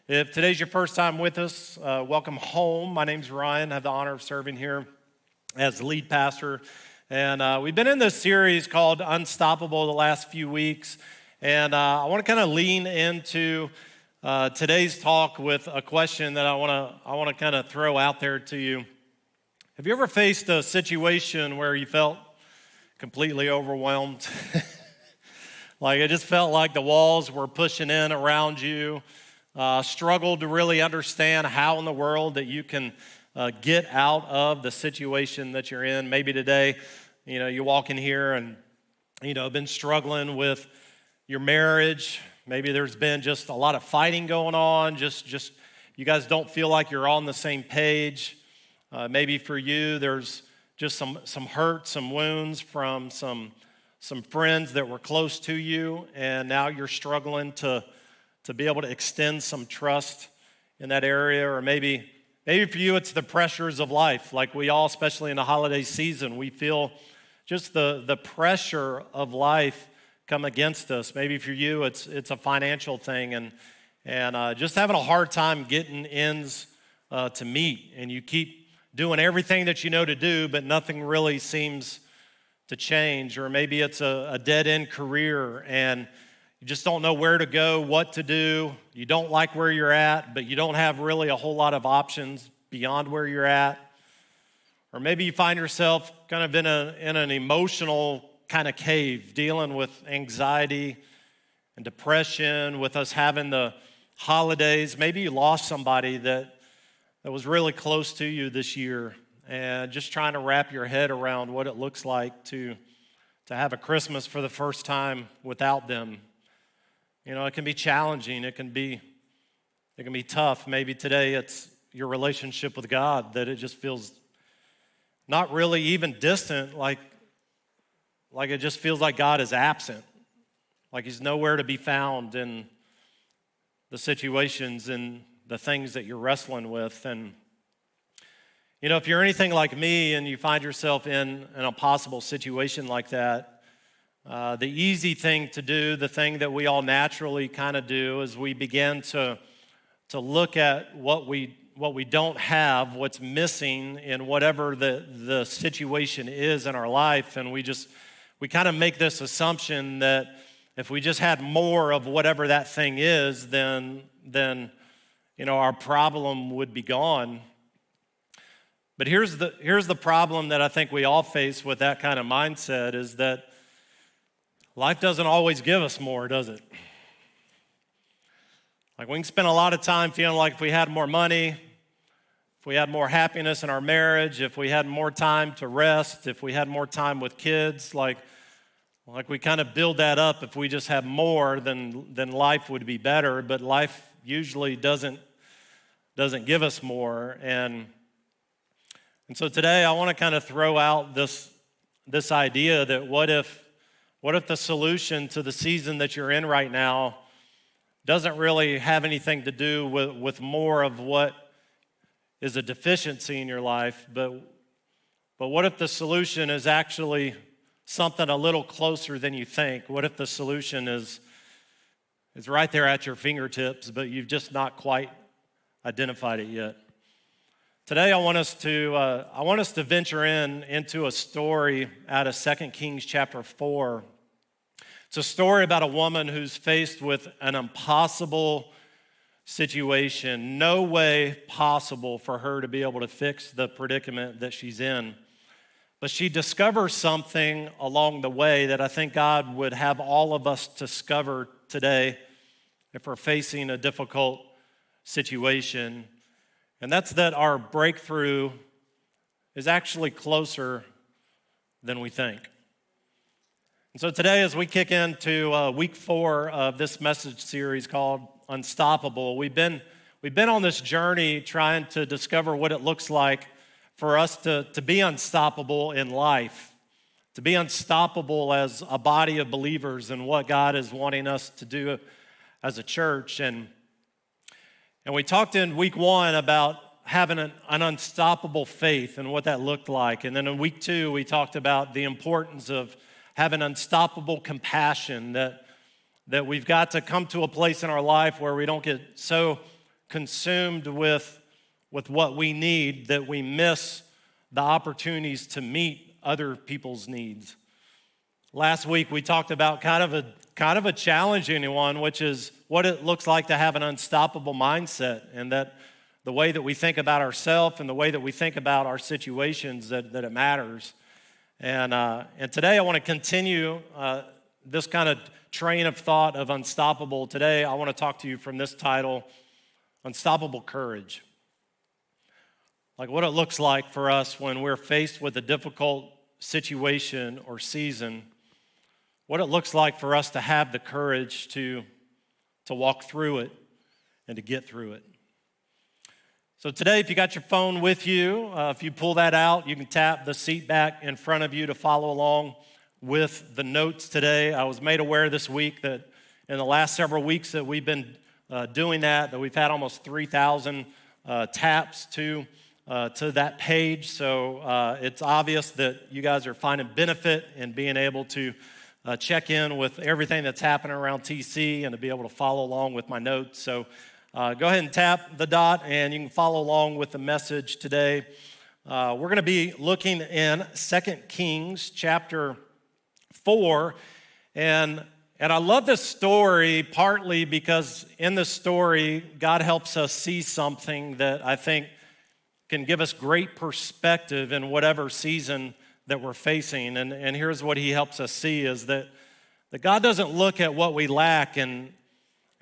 If today's your first time with us, welcome home. My name's Ryan. I have the honor of serving here as the lead pastor. And we've been in this series called Unstoppable the last few weeks. And I want to kind of lean into today's talk with a question that I want to kind of throw out there to you. Have you ever faced a situation where you felt completely overwhelmed? Like it just felt like the walls were pushing in around you. Struggled to really understand how in the world that you can get out of the situation that you're in. Maybe today, you walk in here and, been struggling with your marriage. Maybe there's been just a lot of fighting going on. Just you guys don't feel like you're on the same page. Maybe for you, there's just some hurt, some wounds from some friends that were close to you, and now you're struggling to be able to extend some trust in that area. Or maybe for you it's the pressures of life. Like we all, especially in the holiday season, we feel just the pressure of life come against us. Maybe for you it's a financial thing and just having a hard time getting ends to meet, and you keep doing everything that you know to do, but nothing really seems to change. Or maybe it's a dead-end career and you just don't know where to go, what to do. You don't like where you're at, but you don't have really a whole lot of options beyond where you're at. Or maybe you find yourself kind of in an emotional kind of cave, dealing with anxiety and depression, with us having the holidays. Maybe you lost somebody that was really close to you this year, and just trying to wrap your head around what it looks like to have a Christmas for the first time without them. It can be challenging. It can be tough. Maybe today it's your relationship with God, that it just feels not really even distant, like it just feels like God is absent, like He's nowhere to be found in the situations and the things that you're wrestling with. And if you're anything like me and you find yourself in an impossible situation like that, the easy thing to do, the thing that we all naturally kind of do, is we begin to look at what we don't have, what's missing in whatever the situation is in our life, and we kind of make this assumption that if we just had more of whatever that thing is, then our problem would be gone. But here's the problem that I think we all face with that kind of mindset, is that life doesn't always give us more, does it? Like we can spend a lot of time feeling like if we had more money, if we had more happiness in our marriage, if we had more time to rest, if we had more time with kids, like we kind of build that up. If we just have more, then life would be better. But life usually doesn't give us more. And so today I want to kind of throw out this idea that what if the solution to the season that you're in right now doesn't really have anything to do with more of what is a deficiency in your life, but what if the solution is actually something a little closer than you think? What if the solution is right there at your fingertips, but you've just not quite identified it yet? Today I want us to venture into a story out of 2 Kings chapter 4. It's a story about a woman who's faced with an impossible situation. No way possible for her to be able to fix the predicament that she's in. But she discovers something along the way that I think God would have all of us discover today if we're facing a difficult situation. And that's that our breakthrough is actually closer than we think. And so today, as we kick into week 4 of this message series called Unstoppable, we've been on this journey trying to discover what it looks like for us to be unstoppable in life, to be unstoppable as a body of believers, and what God is wanting us to do as a church. And we talked in week 1 about having an unstoppable faith and what that looked like. And then in week 2, we talked about the importance of having unstoppable compassion, that we've got to come to a place in our life where we don't get so consumed with what we need that we miss the opportunities to meet other people's needs. Last week we talked about kind of a challenging one, which is what it looks like to have an unstoppable mindset, and that the way that we think about ourselves and the way that we think about our situations, that it matters. And today I want to continue this kind of train of thought of unstoppable. Today I want to talk to you from this title, Unstoppable Courage. Like what it looks like for us when we're faced with a difficult situation or season, what it looks like for us to have the courage to walk through it and to get through it. So today, if you got your phone with you, if you pull that out, you can tap the seat back in front of you to follow along with the notes today. I was made aware this week that in the last several weeks that we've been doing that we've had almost 3,000 taps to that page. So it's obvious that you guys are finding benefit in being able to check in with everything that's happening around TC and to be able to follow along with my notes. So go ahead and tap the dot and you can follow along with the message today. We're going to be looking in 2 Kings chapter 4. And I love this story partly because in this story, God helps us see something that I think can give us great perspective in whatever season that we're facing. And here's what he helps us see is that God doesn't look at what we lack and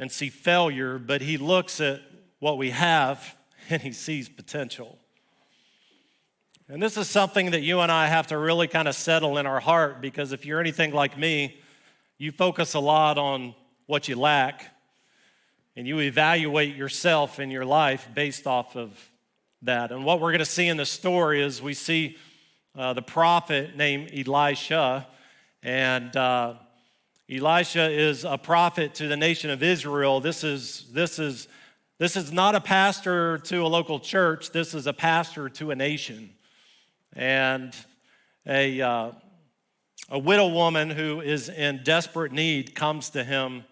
see failure, but he looks at what we have and he sees potential. And this is something that you and I have to really kind of settle in our heart, because if you're anything like me, you focus a lot on what you lack and you evaluate yourself and your life based off of that. And what we're going to see in the story is we see the prophet named Elisha, and Elisha is a prophet to the nation of Israel. This is not a pastor to a local church. This is a pastor to a nation. And a widow woman who is in desperate need comes to him,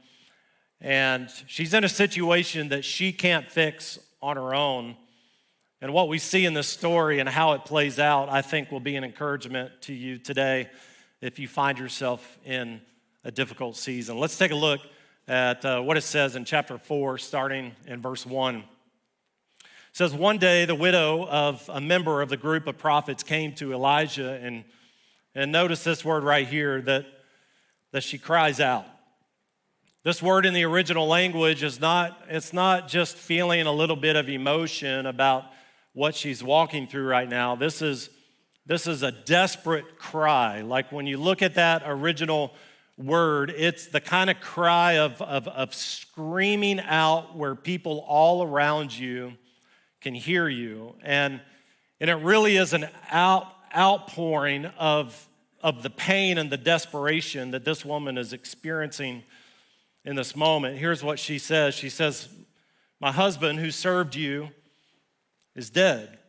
and she's in a situation that she can't fix on her own. And what we see in this story and how it plays out, I think will be an encouragement to you today if you find yourself in a difficult season. Let's take a look at what it says in chapter 4, starting in verse 1. It says, one day the widow of a member of the group of prophets came to Elijah, and notice this word right here, that she cries out. This word in the original language it's not just feeling a little bit of emotion about what she's walking through right now. This is a desperate cry. Like when you look at that original word, it's the kind of cry of screaming out where people all around you can hear you. And it really is an outpouring of the pain and the desperation that this woman is experiencing in this moment. Here's what she says. She says, my husband who served you is dead.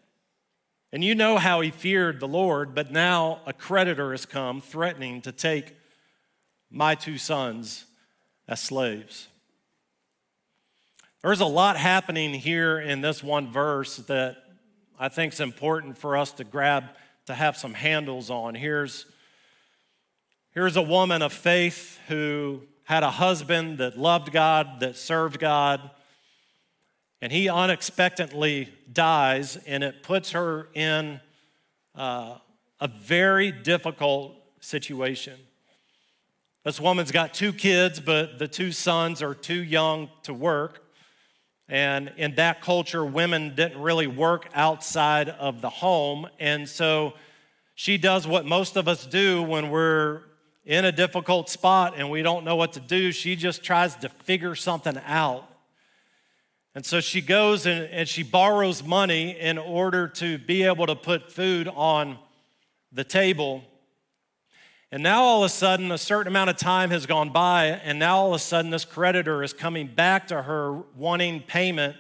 And you know how he feared the Lord, but now a creditor has come threatening to take my 2 sons as slaves. There's a lot happening here in this one verse that I think is important for us to grab, to have some handles on. Here's a woman of faith who had a husband that loved God, that served God, and he unexpectedly dies, and it puts her in a very difficult situation. This woman's got 2 kids, but the 2 sons are too young to work. And in that culture, women didn't really work outside of the home. And so she does what most of us do when we're in a difficult spot and we don't know what to do. She just tries to figure something out. And so she goes and she borrows money in order to be able to put food on the table. And now all of a sudden, a certain amount of time has gone by, and now all of a sudden this creditor is coming back to her wanting payment,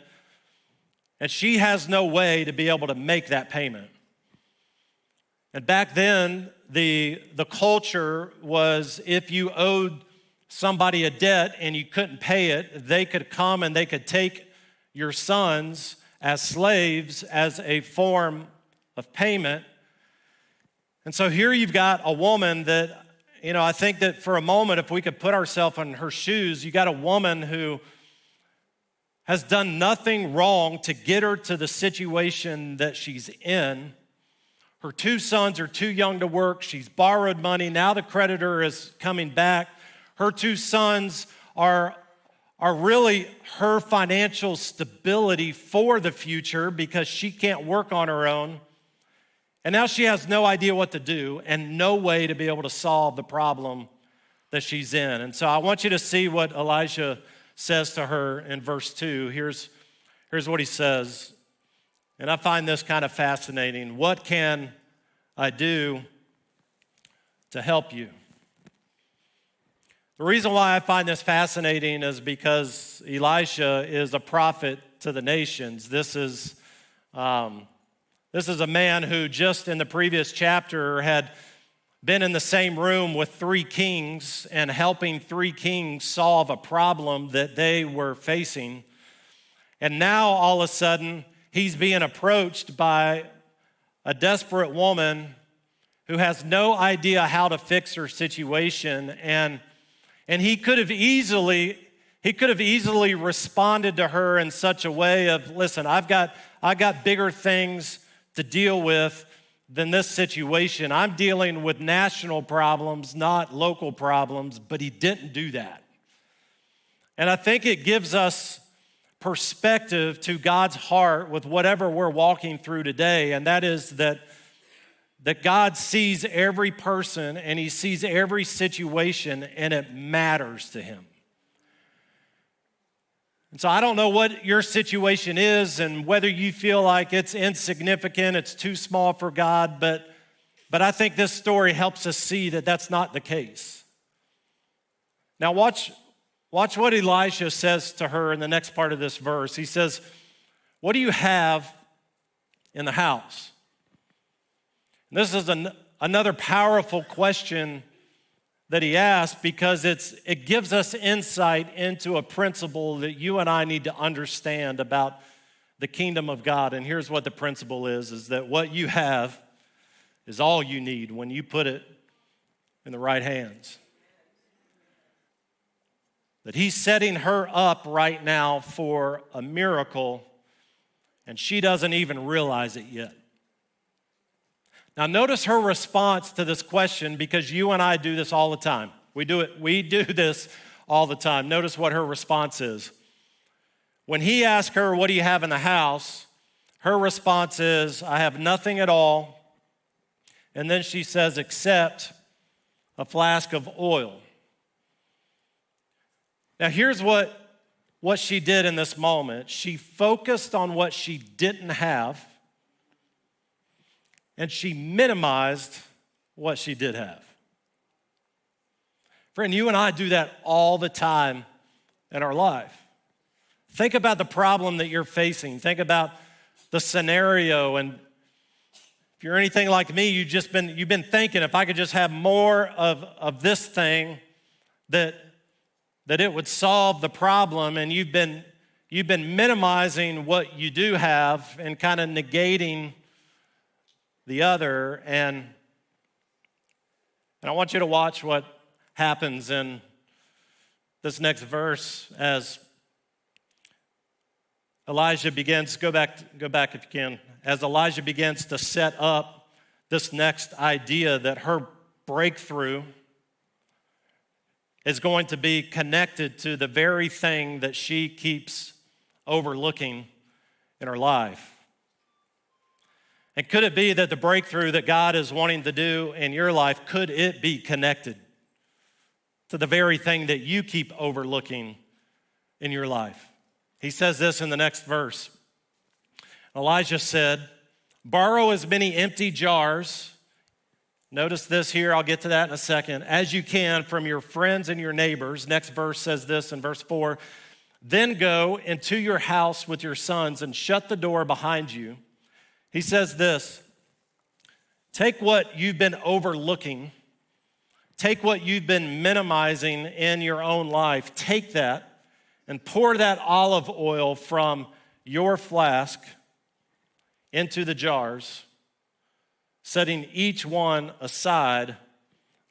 and she has no way to be able to make that payment. And back then, the culture was if you owed somebody a debt and you couldn't pay it, they could come and they could take your sons as slaves as a form of payment. And so here you've got a woman that, I think that for a moment, if we could put ourselves in her shoes, you got a woman who has done nothing wrong to get her to the situation that she's in. Her two sons are too young to work. She's borrowed money. Now the creditor is coming back. Her two sons are really her financial stability for the future because she can't work on her own. And now she has no idea what to do and no way to be able to solve the problem that she's in. And so I want you to see what Elijah says to her in verse 2. Here's what he says. And I find this kind of fascinating. What can I do to help you? The reason why I find this fascinating is because Elisha is a prophet to the nations. This is a man who just in the previous chapter had been in the same room with three kings and helping three kings solve a problem that they were facing. And now all of a sudden, he's being approached by a desperate woman who has no idea how to fix her situation. And he could have easily responded to her in such a way of, listen, I got bigger things to deal with than this situation. I'm dealing with national problems, not local problems, but he didn't do that. And I think it gives us perspective to God's heart with whatever we're walking through today, and that is that God sees every person and he sees every situation and it matters to him. And so I don't know what your situation is and whether you feel like it's insignificant, it's too small for God, but I think this story helps us see that that's not the case. Now watch what Elisha says to her in the next part of this verse. He says, "What do you have in the house?" And this is another powerful question that he asked because it gives us insight into a principle that you and I need to understand about the kingdom of God. And here's what the principle is that what you have is all you need when you put it in the right hands. That he's setting her up right now for a miracle, and she doesn't even realize it yet. Now notice her response to this question, because you and I do this all the time. We do this all the time. Notice what her response is. When he asked her, "What do you have in the house?" her response is, "I have nothing at all." And then she says, "Except a flask of oil." Now here's what she did in this moment. She focused on what she didn't have, and she minimized what she did have. Friend, you and I do that all the time in our life. Think about the problem that you're facing. Think about the scenario, and if you're anything like me, you've been thinking, if I could just have more of this thing, that it would solve the problem, and you've been minimizing what you do have and kind of negating the other. And I want you to watch what happens in this next verse as Elijah begins, go back if you can, as Elijah begins to set up this next idea that her breakthrough is going to be connected to the very thing that she keeps overlooking in her life. And could it be that the breakthrough that God is wanting to do in your life, could it be connected to the very thing that you keep overlooking in your life? He says this in the next verse. Elijah said, "Borrow as many empty jars," notice this here, I'll get to that in a second, "as you can from your friends and your neighbors." Next verse says this in verse 4, "Then go into your house with your sons and shut the door behind you." He says this, "Take what you've been overlooking, take what you've been minimizing in your own life, take that and pour that olive oil from your flask into the jars, setting each one aside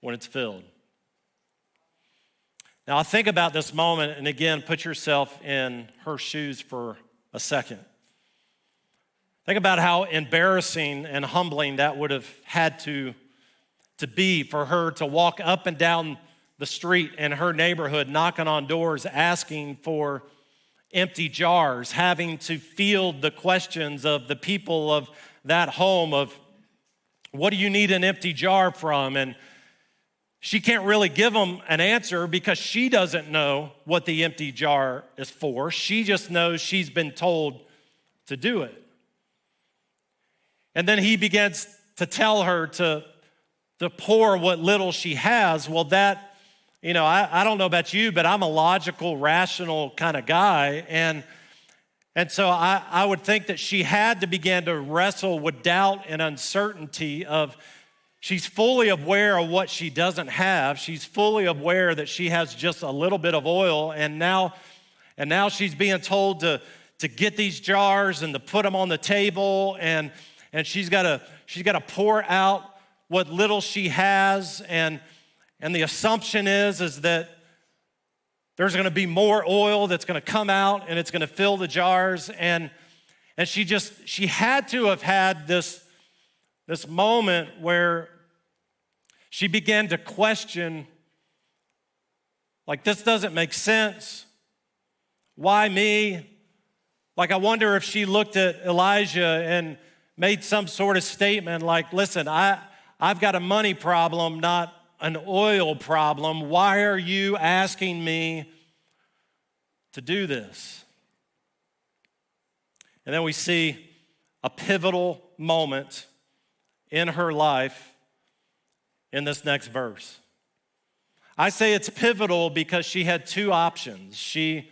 when it's filled. Now, I think about this moment, and again, put yourself in her shoes for a second. Think about how embarrassing and humbling that would have had to be for her to walk up and down the street in her neighborhood, knocking on doors, asking for empty jars, having to field the questions of the people of that home of, what do you need an empty jar from? And she can't really give them an answer because she doesn't know what the empty jar is for. She just knows she's been told to do it. And then he begins to tell her to pour what little she has. Well, that, I don't know about you, but I'm a logical, rational kind of guy. And so I would think that she had to begin to wrestle with doubt and uncertainty of, she's fully aware of what she doesn't have. She's fully aware that she has just a little bit of oil, and now she's being told to get these jars and to put them on the table, and she's got to pour out what little she has, and the assumption is that there's going to be more oil that's going to come out and it's going to fill the jars, and she had to have had this moment where she began to question, like, this doesn't make sense. Why me? Like, I wonder if she looked at Elijah and made some sort of statement like, listen, I've got a money problem, not an oil problem. Why are you asking me to do this? And then we see a pivotal moment in her life in this next verse. I say it's pivotal because she had two options. She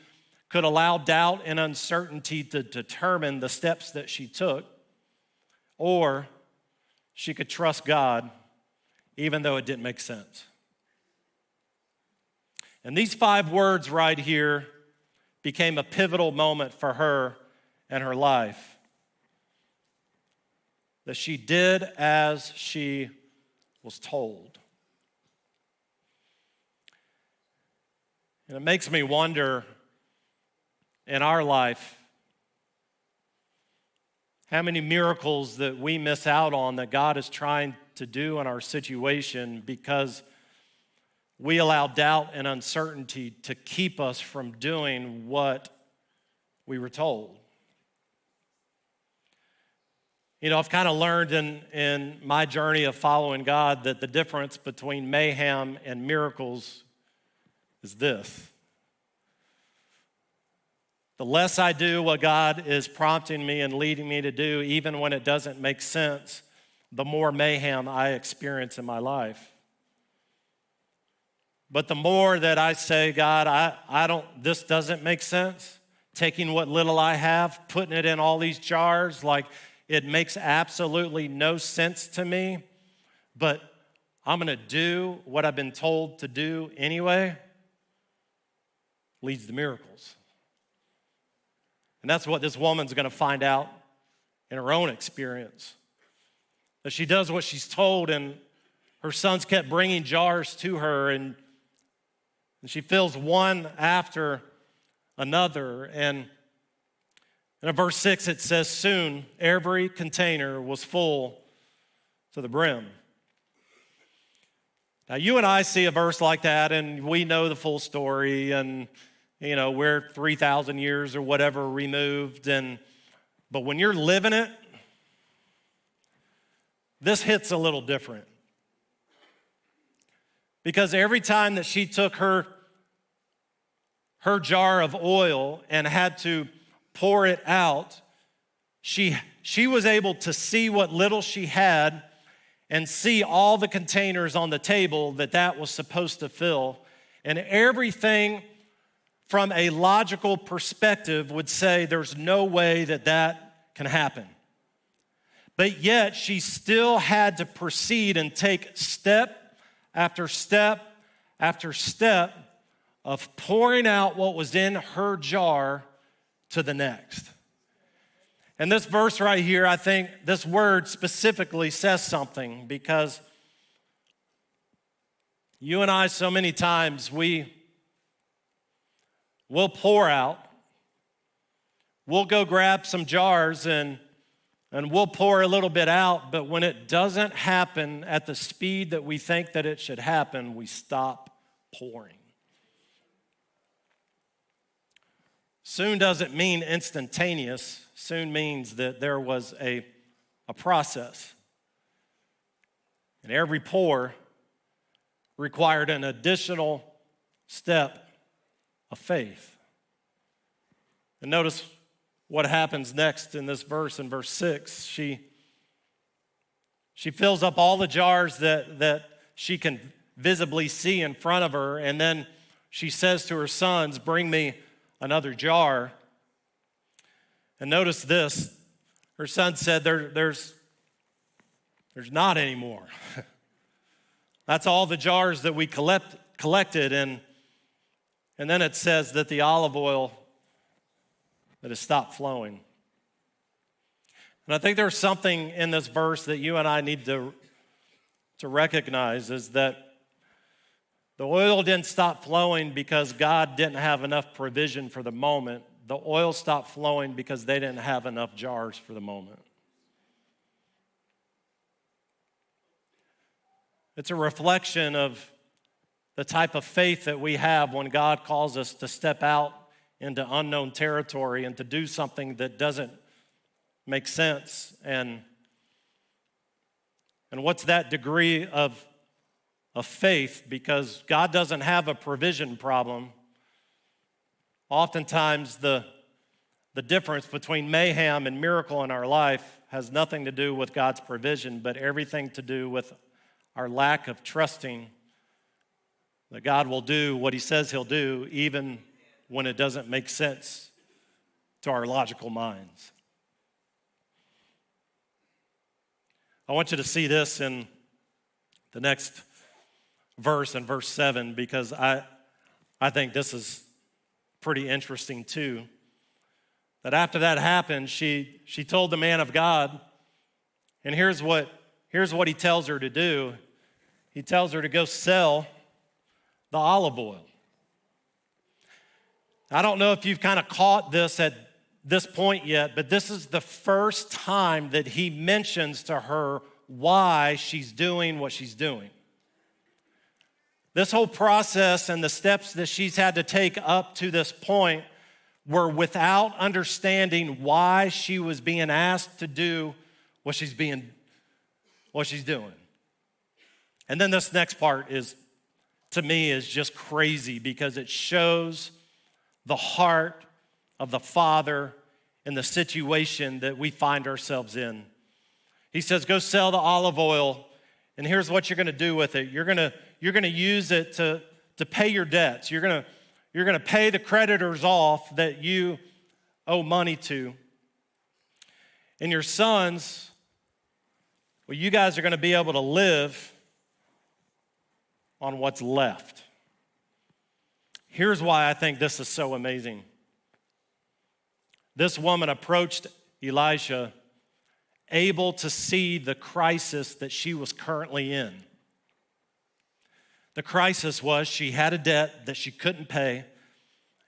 could allow doubt and uncertainty to determine the steps that she took, or she could trust God even though it didn't make sense. And these 5 words right here became a pivotal moment for her and her life. That she did as she was told. And it makes me wonder in our life how many miracles that we miss out on that God is trying to do in our situation because we allow doubt and uncertainty to keep us from doing what we were told. I've kind of learned in my journey of following God that the difference between mayhem and miracles is this. The less I do what God is prompting me and leading me to do, even when it doesn't make sense, the more mayhem I experience in my life. But the more that I say, God, this doesn't make sense, taking what little I have, putting it in all these jars, like it makes absolutely no sense to me, but I'm going to do what I've been told to do anyway, leads to miracles. And that's what this woman's going to find out in her own experience. That she does what she's told, and her sons kept bringing jars to her, and she fills one after another. And in verse 6, it says, soon every container was full to the brim. Now, you and I see a verse like that, and we know the full story, and we're 3,000 years or whatever removed, but when you're living it, this hits a little different. Because every time that she took her jar of oil and had to pour it out, she was able to see what little she had and see all the containers on the table that was supposed to fill. And everything from a logical perspective would say there's no way that can happen. But yet she still had to proceed and take step after step after step of pouring out what was in her jar to the next. And this verse right here, I think this word specifically says something, because you and I, so many times, we'll pour out, we'll go grab some jars and we'll pour a little bit out, but when it doesn't happen at the speed that we think that it should happen, we stop pouring. Soon doesn't mean instantaneous. Soon means that there was a process. And every pour required an additional step of faith. And notice what happens next in this verse, in verse 6. She fills up all the jars that she can visibly see in front of her, and then she says to her sons, "Bring me another jar." And notice this. Her son said, there's not any more. That's all the jars that we collected. And then it says that the olive oil that has stopped flowing. And I think there's something in this verse that you and I need to recognize, is that the oil didn't stop flowing because God didn't have enough provision for the moment. The oil stopped flowing because they didn't have enough jars for the moment. It's a reflection of the type of faith that we have when God calls us to step out into unknown territory and to do something that doesn't make sense. And what's that degree of faith? Because God doesn't have a provision problem. Oftentimes, the difference between mayhem and miracle in our life has nothing to do with God's provision, but everything to do with our lack of trusting that God will do what He says He'll do, even when it doesn't make sense to our logical minds. I want you to see this in the next verse, in verse 7, because I think this is pretty interesting too. That after that happened, she told the man of God, and here's what he tells her to do. He tells her to go sell the olive oil. I don't know if you've kind of caught this at this point yet, but this is the first time that he mentions to her why she's doing what she's doing. This whole process and the steps that she's had to take up to this point were without understanding why she was being asked to do what she's doing. And then this next part is, to me, is just crazy, because it shows the heart of the Father in the situation that we find ourselves in. He says, go sell the olive oil, and here's what you're going to do with it. You're going to use it to pay your debts. You're going to pay the creditors off that you owe money to. And your sons, well, you guys are going to be able to live on what's left. Here's why I think this is so amazing. This woman approached Elisha able to see the crisis that she was currently in. The crisis was she had a debt that she couldn't pay,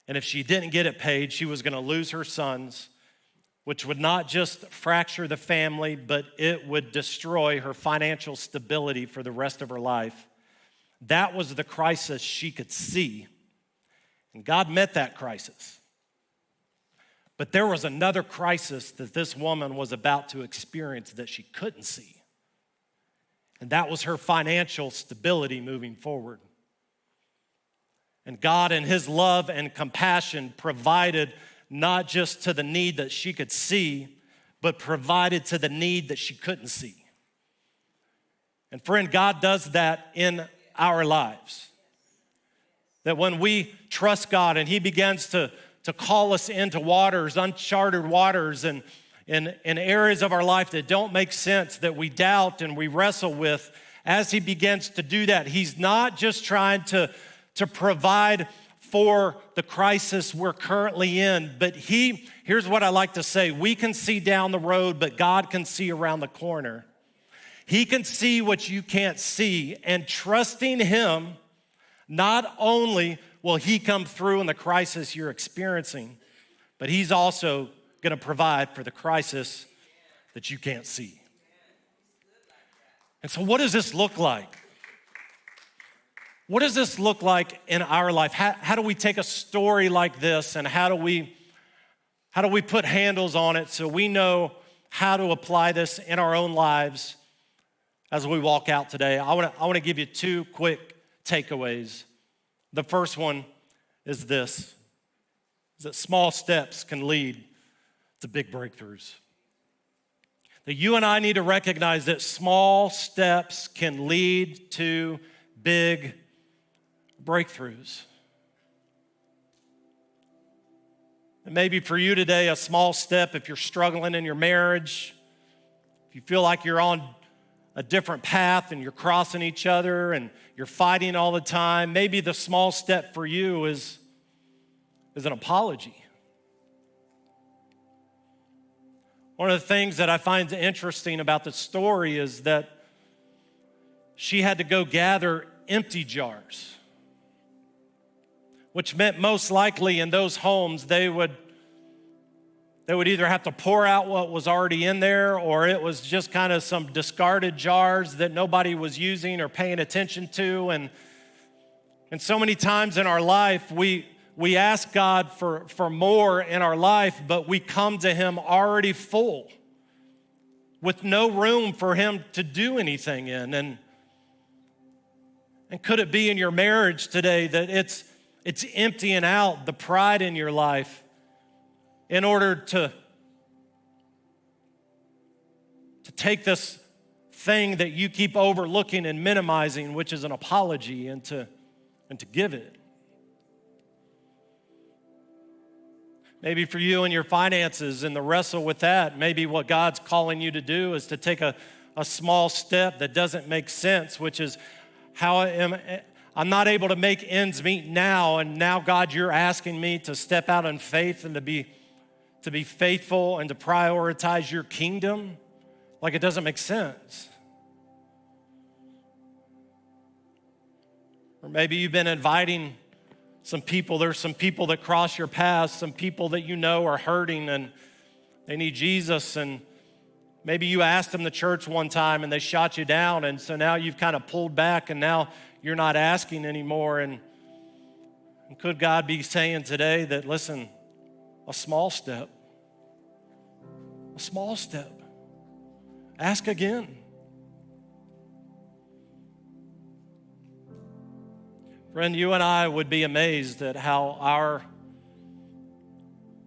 and if she didn't get it paid, she was going to lose her sons, which would not just fracture the family, but it would destroy her financial stability for the rest of her life. That was the crisis she could see, and God met that crisis. But there was another crisis that this woman was about to experience that she couldn't see, and that was her financial stability moving forward. And God, in His love and compassion, provided not just to the need that she could see, but provided to the need that she couldn't see. And friend, God does that in our lives. That when we trust God and He begins to call us into waters, uncharted waters, and in areas of our life that don't make sense, that we doubt and we wrestle with, as He begins to do that, He's not just trying to provide for the crisis we're currently in. But here's what I like to say. We can see down the road, but God can see around the corner. He can see what you can't see. And trusting him, not only will he come through in the crisis you're experiencing, but he's also going to provide for the crisis that you can't see. And so what does this look like? What does this look like in our life? How do we take a story like this and how do we put handles on it so we know how to apply this in our own lives as we walk out today? I want to give you two quick takeaways. The first one is this, is that small steps can lead to big breakthroughs. That you and I need to recognize that small steps can lead to big breakthroughs. And maybe for you today, a small step, if you're struggling in your marriage, if you feel like you're on a different path and you're crossing each other and you're fighting all the time, maybe the small step for you is an apology. One of the things that I find interesting about the story is that she had to go gather empty jars, which meant most likely in those homes they would either have to pour out what was already in there, or it was just kind of some discarded jars that nobody was using or paying attention to. And so many times in our life, we ask God for more in our life, but we come to him already full with no room for him to do anything in. And could it be in your marriage today that it's emptying out the pride in your life in order to take this thing that you keep overlooking and minimizing, which is an apology, and to give it? Maybe for you and your finances and the wrestle with that, maybe what God's calling you to do is to take a small step that doesn't make sense, which is I'm not able to make ends meet now, and now, God, you're asking me to step out in faith and to be faithful and to prioritize your kingdom. Like, it doesn't make sense. Or maybe you've been inviting some people. There's some people that cross your path, some people that you know are hurting and they need Jesus, and maybe you asked them to church one time and they shot you down, and so now you've kind of pulled back and now you're not asking anymore. And could God be saying today that, listen, a small step, ask again. Friend, you and I would be amazed at how our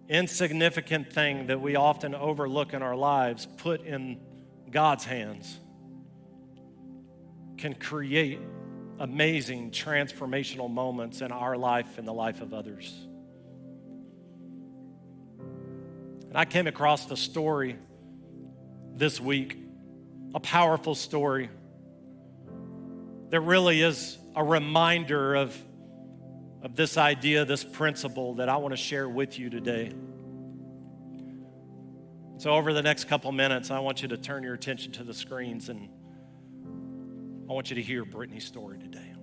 insignificant thing that we often overlook in our lives, put in God's hands, can create amazing transformational moments in our life and the life of others. And I came across the story this week, a powerful story that really is a reminder of this idea, this principle that I want to share with you today. So over the next couple minutes, I want you to turn your attention to the screens, and I want you to hear Britney's story today.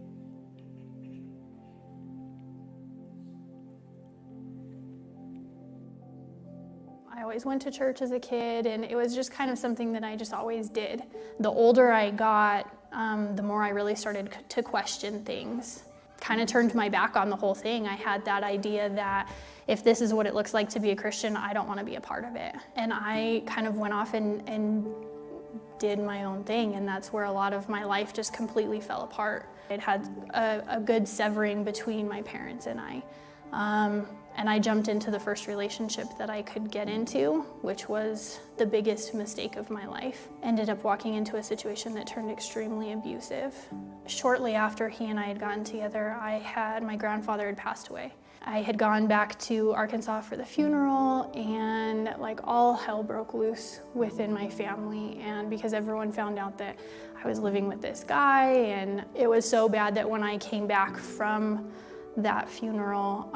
I always went to church as a kid, and it was just kind of something that I just always did. The older I got, the more I really started to question things. Kind of turned my back on the whole thing. I had that idea that if this is what it looks like to be a Christian, I don't want to be a part of it. And I kind of went off and did my own thing, and that's where a lot of my life just completely fell apart. It had a good severing between my parents and I. And I jumped into the first relationship that I could get into, which was the biggest mistake of my life. Ended up walking into a situation that turned extremely abusive. Shortly after he and I had gotten together, my grandfather had passed away. I had gone back to Arkansas for the funeral, and like all hell broke loose within my family, and because everyone found out that I was living with this guy, and it was so bad that when I came back from that funeral,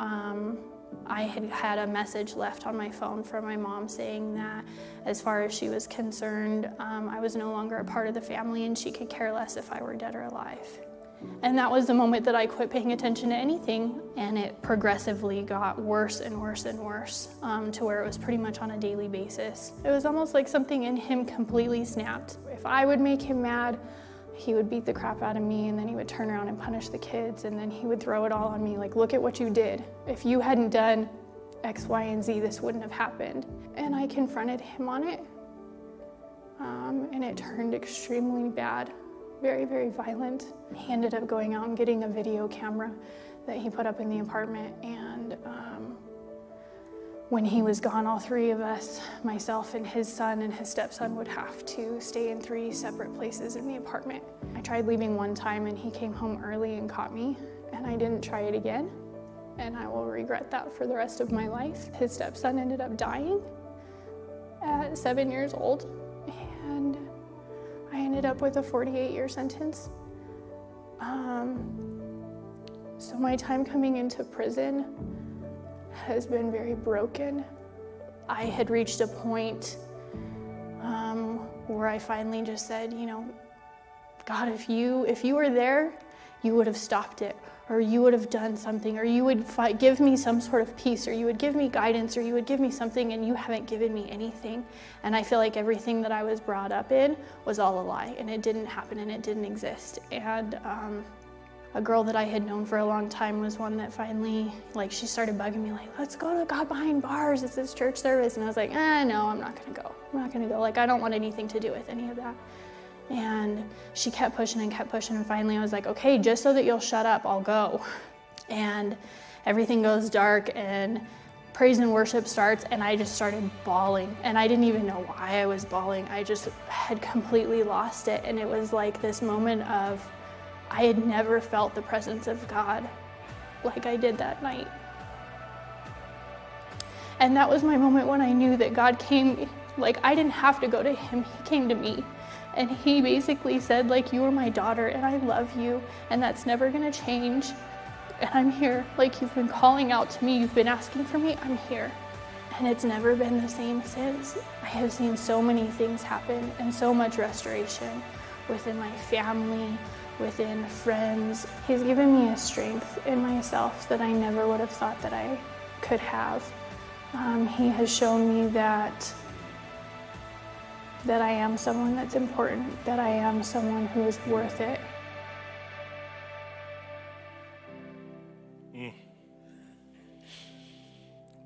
I had a message left on my phone from my mom saying that as far as she was concerned, I was no longer a part of the family and she could care less if I were dead or alive. And that was the moment that I quit paying attention to anything, and it progressively got worse and worse and worse, to where it was pretty much on a daily basis. It was almost like something in him completely snapped. If I would make him mad, he would beat the crap out of me, and then he would turn around and punish the kids, and then he would throw it all on me, like, look at what you did. If you hadn't done X, Y, and Z, this wouldn't have happened. And I confronted him on it, and it turned extremely bad. Very, very violent. He ended up going out and getting a video camera that he put up in the apartment, and when he was gone, all three of us, myself and his son and his stepson, would have to stay in 3 separate places in the apartment. I tried leaving one time and he came home early and caught me, and I didn't try it again, and I will regret that for the rest of my life. His stepson ended up dying at 7 years old, and I ended up with a 48-year sentence. So my time coming into prison has been very broken. I had reached a point where I finally just said, you know, God, if you were there, you would have stopped it, or you would have done something, or you would give me some sort of peace, or you would give me guidance, or you would give me something, and you haven't given me anything. And I feel like everything that I was brought up in was all a lie, and it didn't happen, and it didn't exist. And a girl that I had known for a long time was one that finally, like, she started bugging me, like, let's go to God Behind Bars, it's this church service. And I was like, no, I'm not gonna go. I'm not gonna go. Like, I don't want anything to do with any of that. And she kept pushing, and finally I was like, okay, just so that you'll shut up, I'll go. And everything goes dark, and praise and worship starts, and I just started bawling. And I didn't even know why I was bawling. I just had completely lost it. And it was like this moment of, I had never felt the presence of God like I did that night. And that was my moment when I knew that God came, like, I didn't have to go to him, he came to me. And he basically said, like, you are my daughter and I love you, and that's never gonna change. And I'm here, like, you've been calling out to me, you've been asking for me, I'm here. And it's never been the same since. I have seen so many things happen and so much restoration within my family, within friends. He's given me a strength in myself that I never would have thought that I could have. He has shown me that I am someone that's important, that I am someone who is worth it.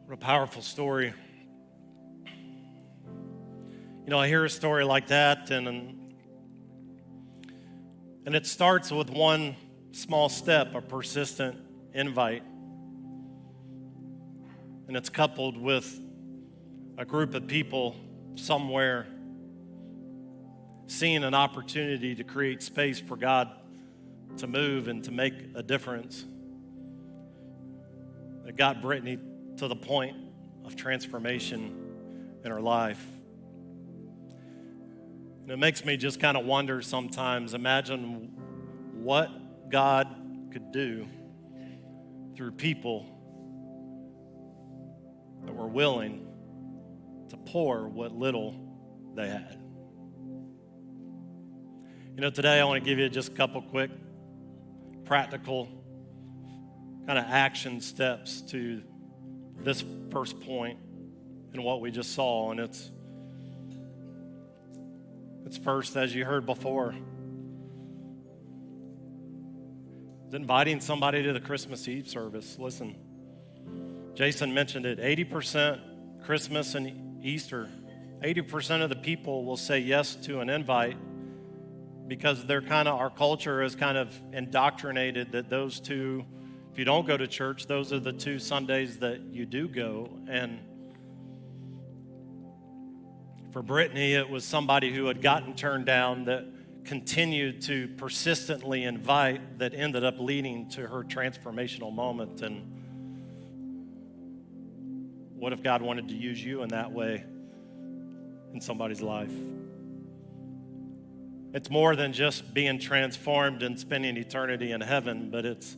What a powerful story. You know, I hear a story like that, and it starts with one small step, a persistent invite. And it's coupled with a group of people somewhere seeing an opportunity to create space for God to move and to make a difference. It got Britney to the point of transformation in her life. And it makes me just kind of wonder sometimes, imagine what God could do through people that were willing to pour what little they had. You know, today I want to give you just a couple quick, practical kind of action steps to this first point in what we just saw. And it's first, as you heard before, is inviting somebody to the Christmas Eve service. Listen, Jason mentioned it, 80% Christmas and Easter, 80% of the people will say yes to an invite because our culture is kind of indoctrinated that those two, if you don't go to church, those are the 2 Sundays that you do go. And for Britney, it was somebody who had gotten turned down that continued to persistently invite that ended up leading to her transformational moment. And what if God wanted to use you in that way in somebody's life? It's more than just being transformed and spending eternity in heaven, but it's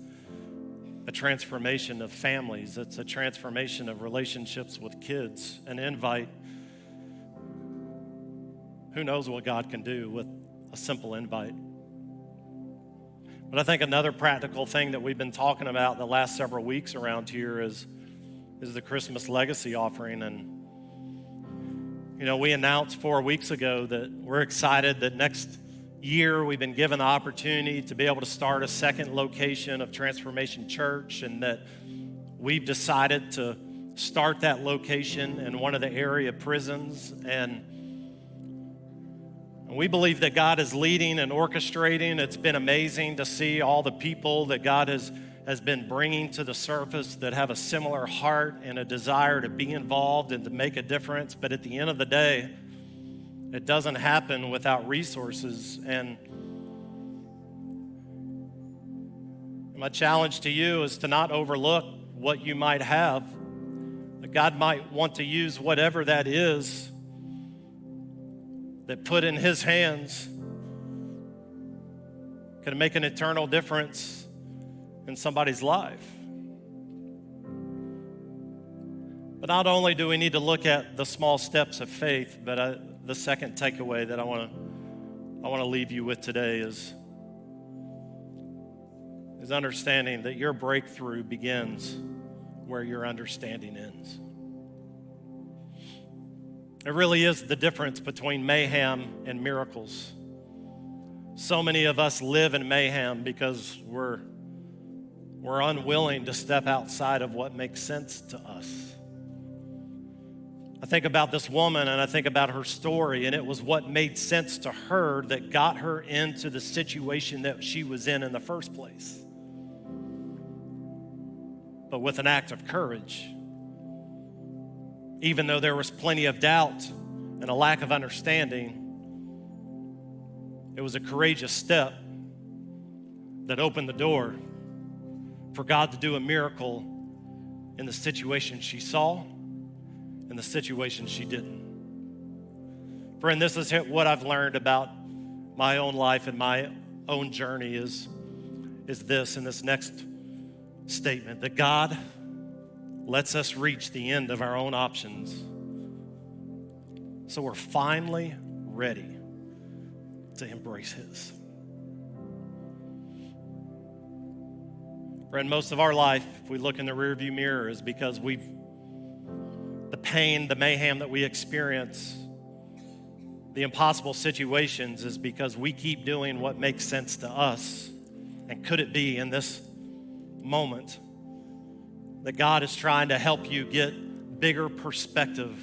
a transformation of families. It's a transformation of relationships with kids. An invite. Who knows what God can do with a simple invite? But I think another practical thing that we've been talking about the last several weeks around here is the Christmas legacy offering. And, we announced 4 weeks ago that we're excited that next year we've been given the opportunity to be able to start a second location of Transformation Church, and that we've decided to start that location in one of the area prisons. And we believe that God is leading and orchestrating. It's been amazing to see all the people that God has been bringing to the surface that have a similar heart and a desire to be involved and to make a difference. But at the end of the day, it doesn't happen without resources. And my challenge to you is to not overlook what you might have. That God might want to use whatever that is that put in His hands can make an eternal difference in somebody's life. But not only do we need to look at the small steps of faith, but the second takeaway that I want to leave you with today is understanding that your breakthrough begins where your understanding ends. It really is the difference between mayhem and miracles. So many of us live in mayhem because we're unwilling to step outside of what makes sense to us. I think about this woman and I think about her story, and it was what made sense to her that got her into the situation that she was in the first place. But with an act of courage, even though there was plenty of doubt and a lack of understanding, it was a courageous step that opened the door for God to do a miracle in the situation she saw and the situation she didn't. Friend, this is what I've learned about my own life and my own journey is this, in this next statement, that God lets us reach the end of our own options so we're finally ready to embrace His. Friend, most of our life, if we look in the rearview mirror, is because the pain, the mayhem that we experience, the impossible situations, is because we keep doing what makes sense to us. And could it be in this moment that God is trying to help you get bigger perspective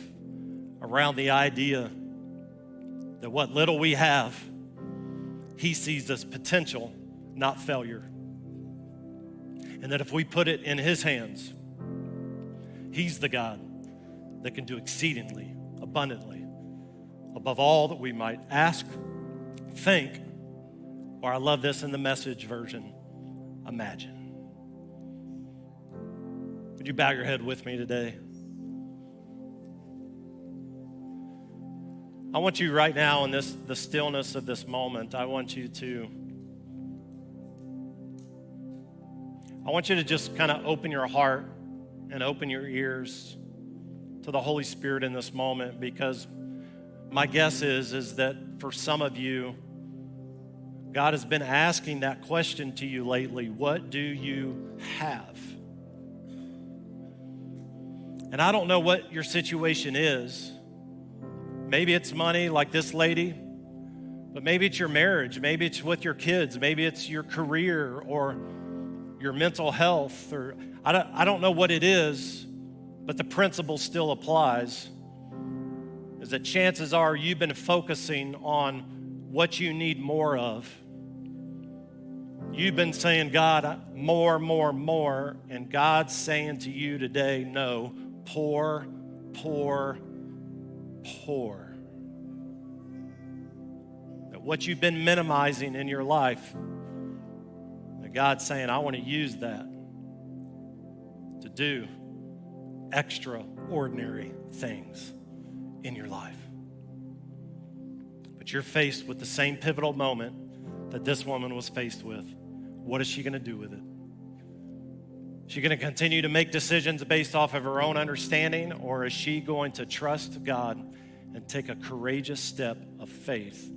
around the idea that what little we have, He sees as potential, not failure. And that if we put it in His hands, He's the God that can do exceedingly, abundantly, above all that we might ask, think, or I love this in the Message version, imagine. Would you bow your head with me today? I want you right now in the stillness of this moment, I want you to just kind of open your heart and open your ears to the Holy Spirit in this moment, because my guess is that for some of you, God has been asking that question to you lately. What do you have? And I don't know what your situation is. Maybe it's money like this lady, but maybe it's your marriage. Maybe it's with your kids. Maybe it's your career or your mental health, or I don't know what it is, but the principle still applies, is that chances are you've been focusing on what you need more of. You've been saying, God, more, more, more, and God's saying to you today, no, pour, pour, pour. That what you've been minimizing in your life, that God's saying, I want to use that to do extraordinary things in your life. But you're faced with the same pivotal moment that this woman was faced with. What is she going to do with it? Is she going to continue to make decisions based off of her own understanding, or is she going to trust God and take a courageous step of faith?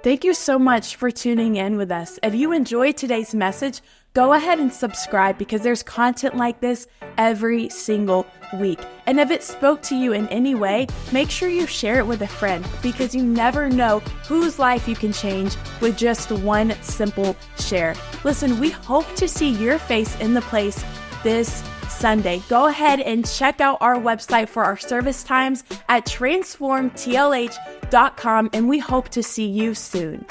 Thank you so much for tuning in with us. If you enjoyed today's message, go ahead and subscribe because there's content like this every single week. And if it spoke to you in any way, make sure you share it with a friend because you never know whose life you can change with just one simple share. Listen, we hope to see your face in the place this Sunday. Go ahead and check out our website for our service times at transformtlh.com, and we hope to see you soon.